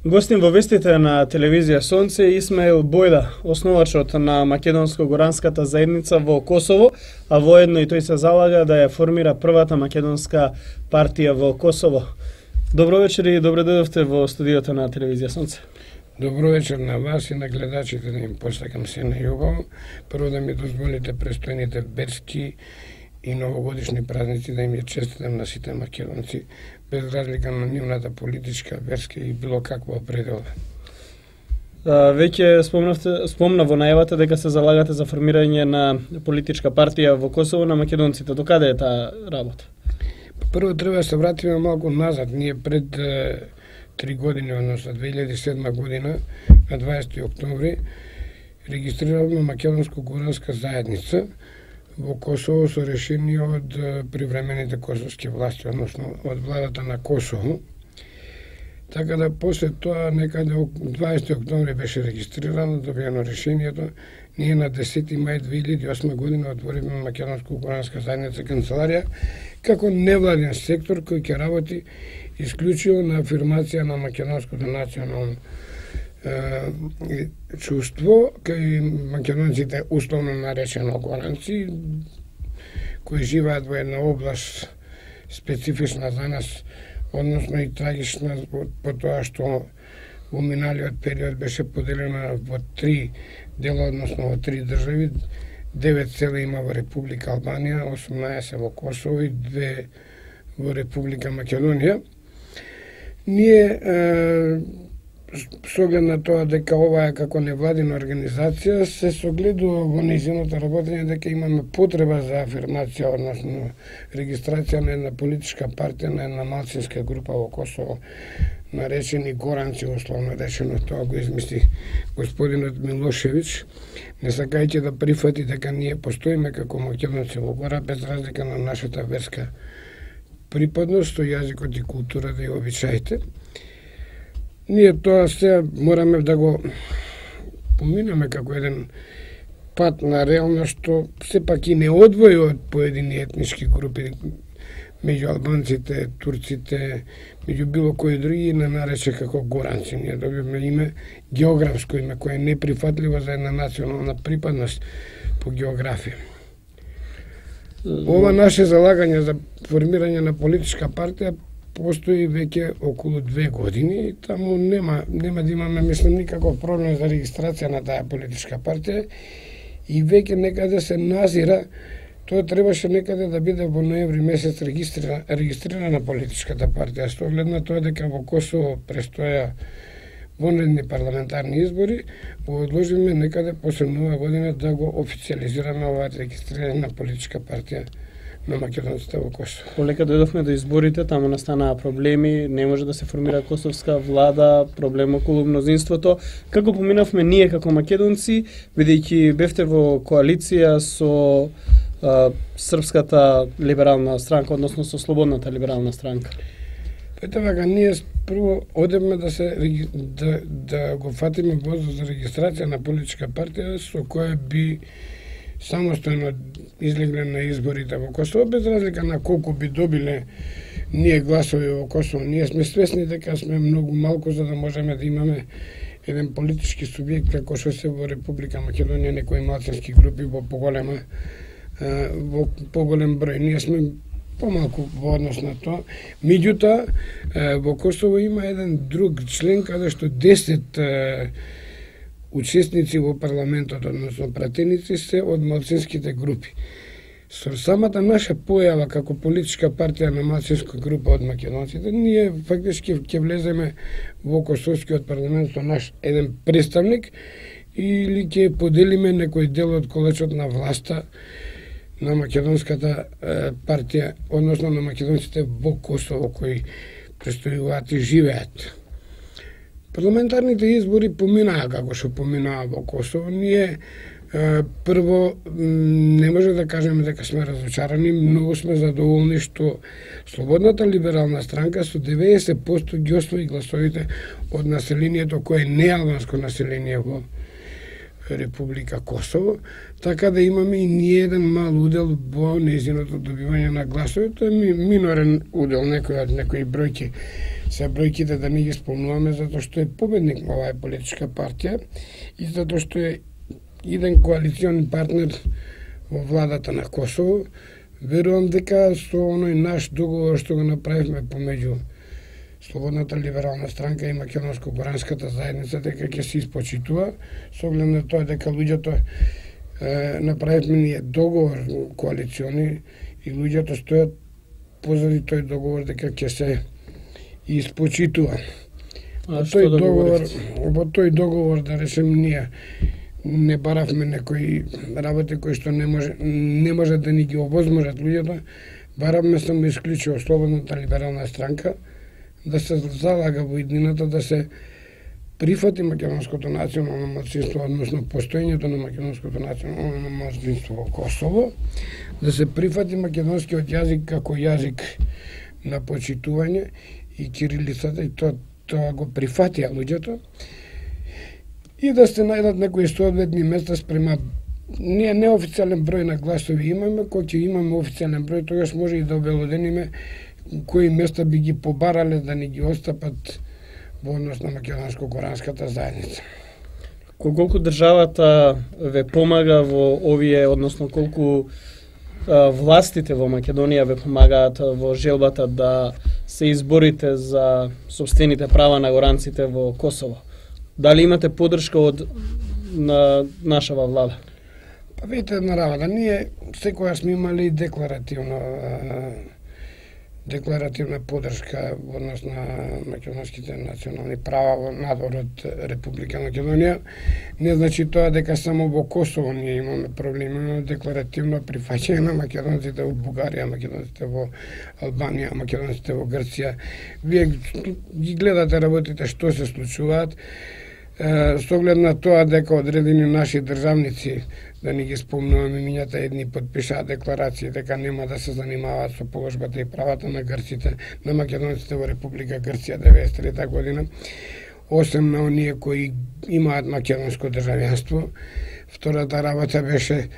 Гостин во вестите на телевизија Сонце Исмаил Бојда, основачот на македонско-горанската заедница во Косово, а воедно и тој се залага да ја формира првата македонска партија во Косово. Добро вечер и добре дојдовте во студиото на телевизија Сонце. Добро вечер на вас и на гледачите, да им посакам се најубаво. Прво да ми дозволите престојните верски и новогодишни празници да им ја честитам на сите македонци, без разлика на нивната политичка, верска и било каква определа. Веќе спомна во најавата дека се залагате за формирање на политичка партија во Косово на македонците. До каде е таа работа? Прво треба да се вратиме малку назад. Ние пред 3 години, односно 2007 година, на 20 октомври, регистрираме Македонско-горанска заедница во Косово со решение од привремените косовски власти, односно од владата на Косово. Така да после тоа некаде 20 октомври беше регистрирано, добиено решението. Ние на 10 мај 2008 година отвориме Македонско-горанска заедница канцеларија како невладен сектор кој ќе работи исклучиво на афирмација на македонското национално чувство кај македонците, условно наречено горанци, кои живеат во една област специфична за нас, односно и трагична по тоа што во миналиот период беше поделена во 3 дела, односно во 3 држави. 9 села има во Република Албанија, 18 во Косово и 2 во Република Македонија. Ние со оглед на тоа дека ова е како невладина организација, се согледува во нејзиното работење дека имаме потреба за афирмација, односно регистрација на една политичка партија, на една малцинска група во Косово, наречени горанци, условно речено. Тоа го измисли господинот Милошевич, не сакајќи да прифати дека ние постоиме како македонци во гора, без разлика на нашата верска припадност, со јазикот и културата и обичаите. Ние тоа се мораме да го поминеме како еден пат на реалност, што сепак и не одвои од поедини етнички групи, меѓу албанците, турците, меѓу било кои други, не нарече како горанци. Ние добивме име, географско име, кое е неприфатливо за една национална припадност по географија. Ова наше залагање за формирање на политичка партија постои веќе околу 2 години и таму нема да имаме, мислам, никаков проблем за регистрација на таа политичка партија и веќе некаде се назира. Тоа требаше некаде да биде во ноември месец регистрирана политичката партија, со оглед на тоа дека во Косово престоја вонредни парламентарни избори, го одложиме некаде после нова година да го официализираме оваа регистрирање на политичка партија на македонците во Косово. Полека дојдовме до изборите, таму настанаа проблеми, не може да се формира косовска влада, проблем околу мнозинството. Како поминавме ние како македонци, бидејќи бевте во коалиција со Српската либерална странка, односно со Слободната либерална странка? Пете вака, ние прво одевме да го фатиме возот за регистрација на политичка партија со која би самостојно излегле на изборите во Косово, без разлика на колку би добиле ние гласови во Косово. Ние сме свесни дека сме многу малку за да можеме да имаме еден политички субјект како што се во Република Македонија, некои малцински групи во поголем број. Ние сме помалку во однос на тоа. Меѓутоа, во Косово има еден друг член каде што 10 учесници во парламентот, односно пратеници, се од малцинските групи. Со самата наша појава како политичка партија на малцинска група од македонците, ние фактички ќе влеземе во косовскиот парламент со наш еден представник или ќе поделиме некој дел од колечот на власта на македонската партија, односно на македонците во Косово кои престојуваат и живеат. Парламентарните избори поминаа како што поминаа во Косово. Ние прво не може да кажеме дека сме разочарани, многу сме задоволни што Слободната либерална странка со 90% ги освои гласовите од населението кое е неалбанско население во Република Косово, така да имаме и ние еден мал удел во нејзиното добивање на гласови. Тоа е минорен удел, некои бројки се бројките да не ги спомнуваме, затоа што е победник на оваа политичка партија и затоа што е еден коалициони партнер во владата на Косово. Верувам дека со оној наш договор што го направивме помеѓу Слободната либерална странка и Македонско-горанската заедница, дека ќе се испочитува, со оглед на тоа дека луѓето направивме ние договор коалициони и луѓето стојат позади тој договор дека ќе се испочитува. Во тој договор, да речем, ние не баравме некои работи кои што не може да ни ги овозможат луѓето, баравме само исклучиво Слободната либерална странка да се залага во иднината да се прифати македонското национално малцинство, односно постоењето на македонското национално малцинство во Косово, да се прифати македонскиот јазик како јазик на почитување и кирилицата, и тоа го прифатија луѓето, и да се најдат некои соодветни места спрема ние неофицијален број на гласови имаме, кој ќе имаме официјален број, тогаш може и да обелодениме кои места би ги побарале да ни ги отстапат во однос на Македонско-горанската заедница. Колку државата ве помага во овие, односно колку властите во Македонија ве помагаат во желбата да се изборите за сопствените права на горанците во Косово? Дали имате подршка од нашава влада? Па видите една работа, ние секогаш сме имали декларативна подршка во однос на македонските национални права во надвор од Република Македонија. Не значи тоа дека само во Косово ние имаме проблеми, имаме декларативно прифаќање на македонците во Бугарија, македонците во Албанија, македонците во Грција. Вие ги гледате работите што се случуваат, со оглед на тоа дека одредени наши државници, да не ги спомнуваме имињата, едни подпишаа декларации дека нема да се занимаваат со положбата и правата на грците, на македонците во Република Грција 1993 година, осем на оние кои имаат македонско државјанство. Втората работа беше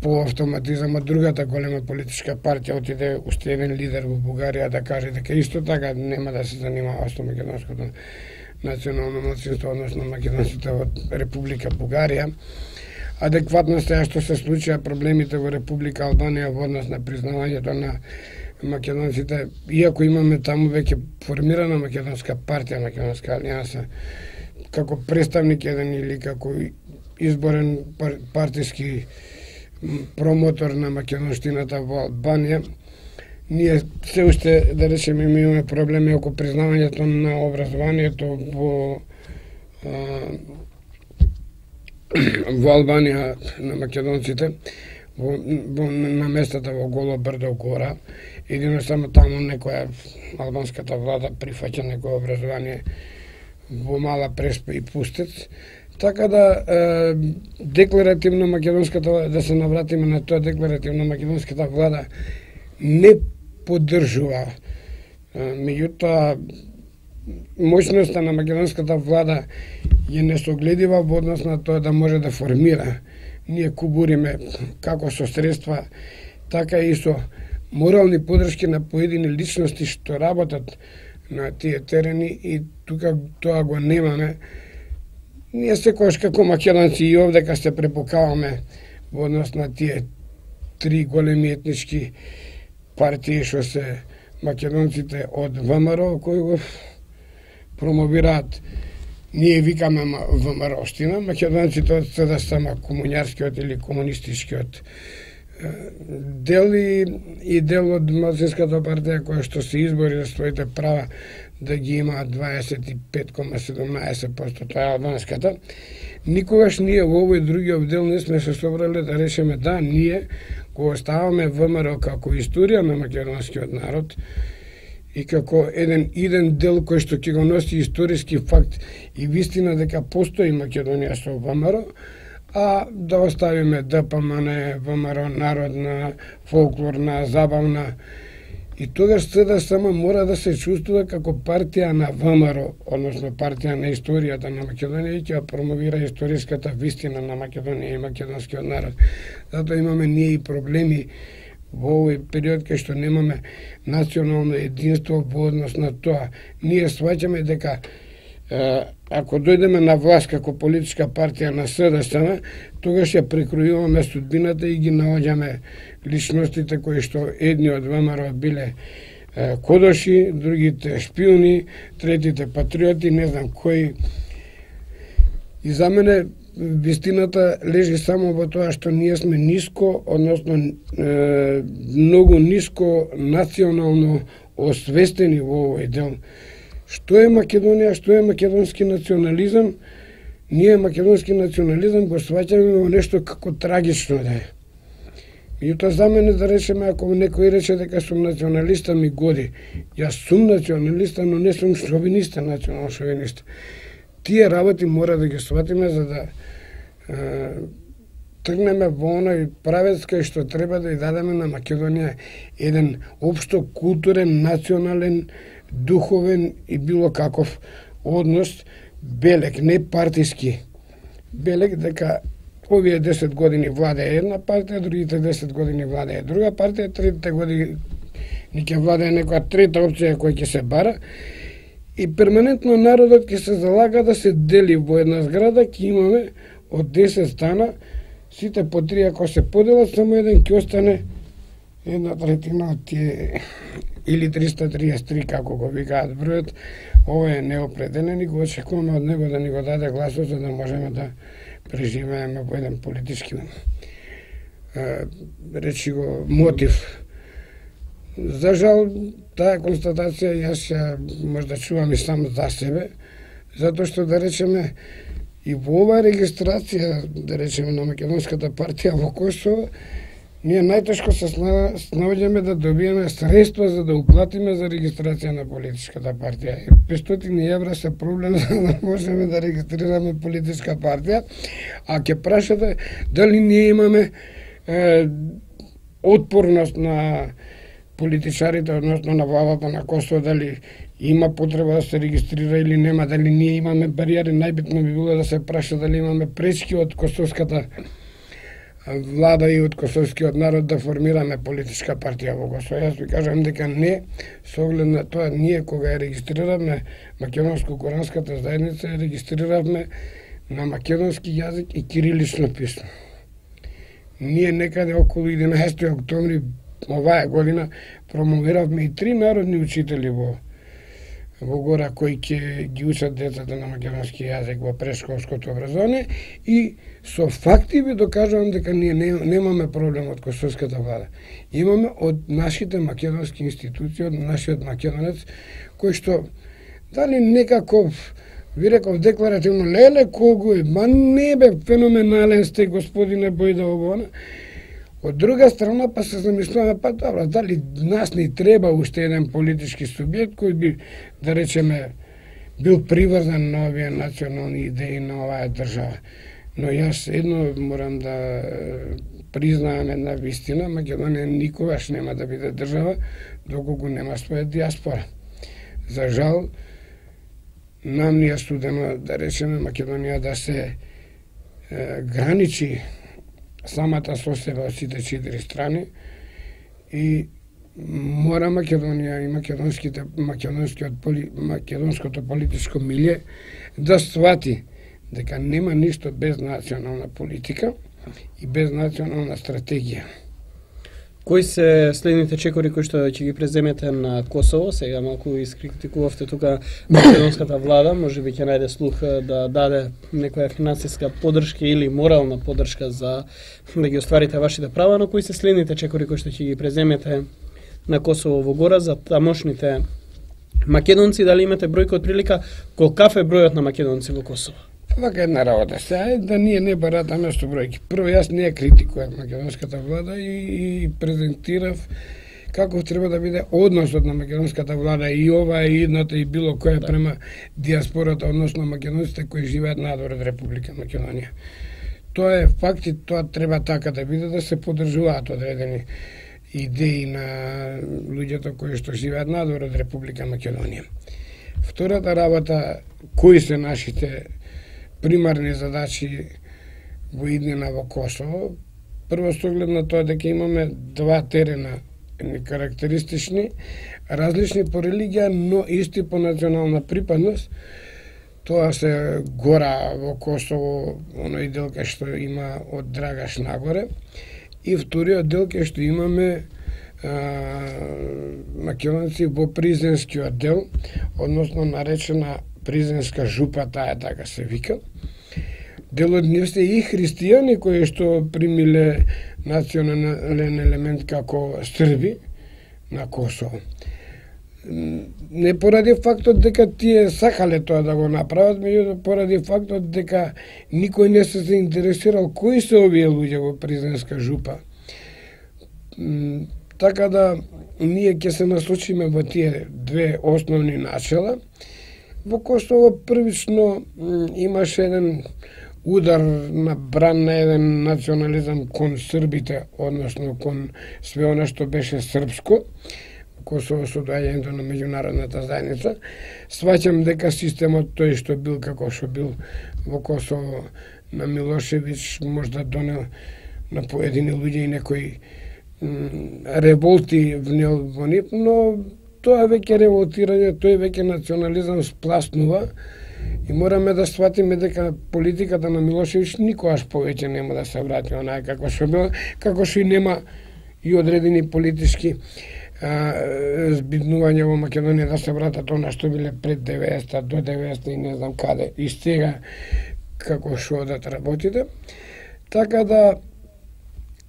по автоматизам од другата голема политичка партија отиде уште еден лидер во Бугарија да каже дека исто така нема да се занимава со македонското национално малцинство, односно македонците во Република Бугарија. Адекватно сега што се случија проблемите во Република Албанија во однос на признавањето на македонците, иако имаме таму веќе формирана македонска партија, македонска алијанса, како представник еден или како изборен партиски промотор на македонштината во Албанија, ние се уште, да речеме, имаме проблеми околу признавањето на образованието во Албанија на македонците, на местата во Голо брдо гора. Едино само таму некоја албанската влада прифаќа некој образование во Мала Преспа и Пустец. Така да декларативно македонската, да се навратиме на тоа, декларативно македонската влада не поддржува. Меѓутоа, моќноста на македонската влада е несогледива во однос на тоа да може да формира. Ние кубуриме како со средства, така и со морални поддршки на поедини личности што работат на тие терени, и тука тоа го немаме. Ние секогаш како македонци и овдека се препокаваме во однос на тие три големи етнички партии што се македонците од ВМРО, кои го промовираат. Ние викаме ВМРО-штина, македонците од СДСМ, комуњарскиот или комунистичкиот дел, и дел од малцинската партија која што се избори за своите права да ги имаат 25,17%, тоа е албанската. Никогаш ние во овој другиот дел не сме се собрали да речеме да, ние го оставаме ВМРО како историја на македонскиот народ и како еден дел кој што ќе го носи историски факт и вистина дека постои Македонија со ВМРО, а да оставиме ДПМН, ВМРО народна, фолклорна, забавна И тогаш СДСМ мора да се чувствува како партија на ВМРО, односно партија на историјата на Македонија и ќе промовира историската вистина на Македонија и македонскиот народ. Затоа имаме ние и проблеми во овој период кај што немаме национално единство во однос на тоа. Ние сваќаме дека ако дојдеме на власт како политичка партија на СДСМ, тогаш ја прекројуваме судбината и ги наоѓаме личностите кои што едни од ВМРО биле кодоши, другите шпиони, третите патриоти, не знам кои. И за мене вистината лежи само во тоа што ние сме ниско, односно многу ниско национално освестени во овој дел. Што е Македонија, што е македонски национализам? Ние македонски национализам го сваќаме во нешто како трагично да е. Меѓутоа за мене, да речеме, ако некој рече дека сум националиста, ми годи. Јас сум националиста, но не сум шовиниста, национал шовиниста. Тие работи мора да ги сватиме за да тргнеме во оној правец кај што треба да ја дадеме на Македонија еден општо културен, национален, духовен и било каков однос, белек, не партиски. Белек дека овие 10 години владее една партија, другите 10 години владее друга партија, третите години ќе владее некоја трета опција која ќе се бара. И перманентно народот ќе се залага да се дели во една зграда, ќе имаме од 10 стана, сите по 3 ако се поделат, само еден ќе остане една третина од тие, или 333 како го викаат бројот. Ова е неопределен и го очекуваме од него да ни го даде гласот за да можеме да преживееме во еден политички речи го мотив. За жал, таа констатација јас ја можда чувам и сам за себе, затоа што да речеме и во оваа регистрација, да речеме на Македонската партија во Косово, ние најтешко се снаоѓаме да добиеме средства за да уплатиме за регистрација на политичката партија. 500 евра се проблем за да можеме да регистрираме политичка партија, а ќе прашате дали ние имаме отпорност на политичарите, односно на владата на Косово, дали има потреба да се регистрира или нема, дали ние имаме бариери. Најбитно би било да се праша дали имаме пречки од косовската влада и од косовскиот народ да формираме политичка партија во Косово. Јас ви кажам дека не, со оглед на тоа ние кога ја регистриравме македонско-коранската заедница, ја регистриравме на македонски јазик и кирилично писмо. Ние некаде околу 11 октомври оваа година промовиравме и 3 народни учители во Гора кои ќе ги учат децата на македонски јазик во прешколското образование и со факти ви докажувам дека ние немаме проблем од косовската влада. Имаме од нашите македонски институции, од нашиот македонец, кој што дали некаков, ви реков декларативно, леле кого е, ма не бе, феноменален сте господине Бојда Обона. Од друга страна па се замислуваме, па добро, дали нас ни треба уште еден политички субјект кој би, да речеме, бил приврзан на овие национални идеи на оваа држава. Но јас едно морам да признаам една вистина, Македонија никогаш нема да биде држава доколку нема своја диаспора. За жал, нам ни е студено, да речеме, Македонија да се граничи самата со себе од сите 4 страни и мора Македонија и македонското политичко милје да свати дека нема ништо без национална политика и без национална стратегија. Кои се следните чекори кои што ќе ги преземете на Косово? Сега малку искритикувавте тука македонската влада, можеби ќе најде слух да даде некоја финансиска поддршка или морална поддршка за да ги остварите вашите права, но кои се следните чекори кои што ќе ги преземете на Косово во Гора за тамошните македонци? Дали имате бројка од прилика колкав е бројот на македонци во Косово? Вака една работа се, да ние не баратаме со бројки. Прво, јас не ја критикував македонската влада и презентирав како треба да биде односот на македонската влада и ова и едната и било која према диаспората, односно македонците кои живеат надвор од Република Македонија. Тоа е факт и тоа треба така да биде, да се поддржуваат одредени идеи на луѓето кои што живеат надвор од Република Македонија. Втората работа, кои се нашите примарни задачи во иднина во Косово, прво со оглед на тоа дека имаме два терена карактеристични, различни по религија, но исти по национална припадност. Тоа се гора во Косово, оној дел кај што има од Драгаш нагоре, и вториот дел кај што имаме македонци во Призенскиот дел, односно наречена Призенска жупа, таа така се вика. Дел од нив се и христијани кои што примиле национален елемент како Срби на Косово. Не поради фактот дека тие сакале тоа да го направат, меѓутоа поради фактот дека никој не се заинтересирал кои се овие луѓе во Призенска жупа. Така да ние ќе се насочиме во тие две основни начела. Во Косово првично имаше еден удар на бран на еден национализам кон србите, односно кон све оно што беше српско. Косово со доаѓањето на меѓународната заедница. Сваќам дека системот тој што бил како што бил во Косово на Милошевиќ можда донел на поедини луѓе и некои револти внел во нив, но тоа веќе револтирање, тој веќе национализам спласнува и мораме да сватиме дека политиката на Милошевиќ никогаш повеќе нема да се врати онаа како што била, како што и нема и одредени политички збиднување во Македонија да се вратат она што биле пред 90-та, до 90-та и не знам каде. И сега како што одат работите. Така да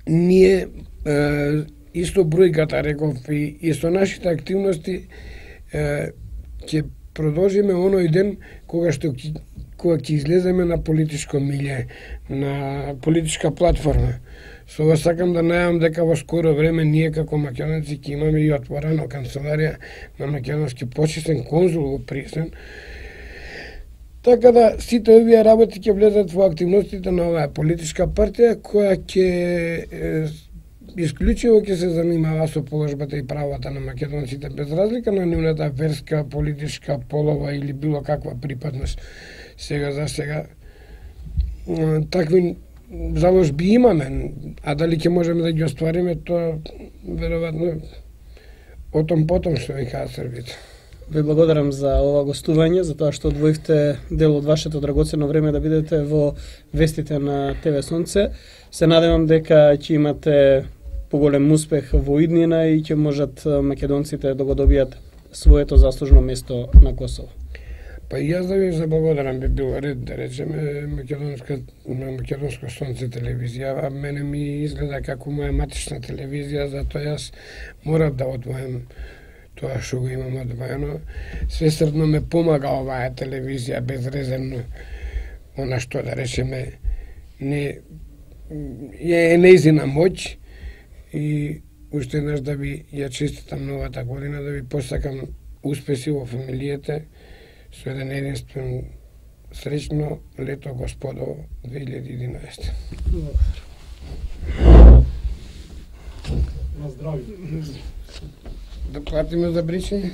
ние исто бројката реков и со нашите активности ќе продолжиме оној ден кога ќе излеземе на политичко милје, на политичка платформа. Со ова сакам да најавам дека во скоро време ние како македонци ќе имаме и отворена канцеларија на македонски почесен конзул во Призен. Така да сите овие работи ќе влезат во активностите на оваа политичка партија која ќе исклучиво ќе се занимава со положбата и правата на македонците без разлика на нивната верска, политичка, полова или било каква припадност. Сега за сега такви заложби имаме, а дали ќе можеме да ги оствариме, тоа веројатно отом потом што викаат србите. Ви благодарам за ова гостување, за тоа што одвоивте дел од вашето драгоцено време да бидете во вестите на ТВ Сонце. Се надевам дека ќе имате поголем успех во иднина и ќе можат македонците да го добијат своето заслужено место на Косово. Па и јас да ви заблагодарам, би било ред да речеме на Македонско Сонце телевизија, а мене ми изгледа како моја матична телевизија, затоа јас морав да одвојам тоа што го имам одвоено. Свесрдно ме помага оваа телевизија безрезервно, она што да речеме не е нејзина моќ и уште еднаш да ви ја честитам новата година, да ви посакам успеси во фамилијата, со еден единствен среќно лето господово 2011. На здравје. Да платиме за бричење?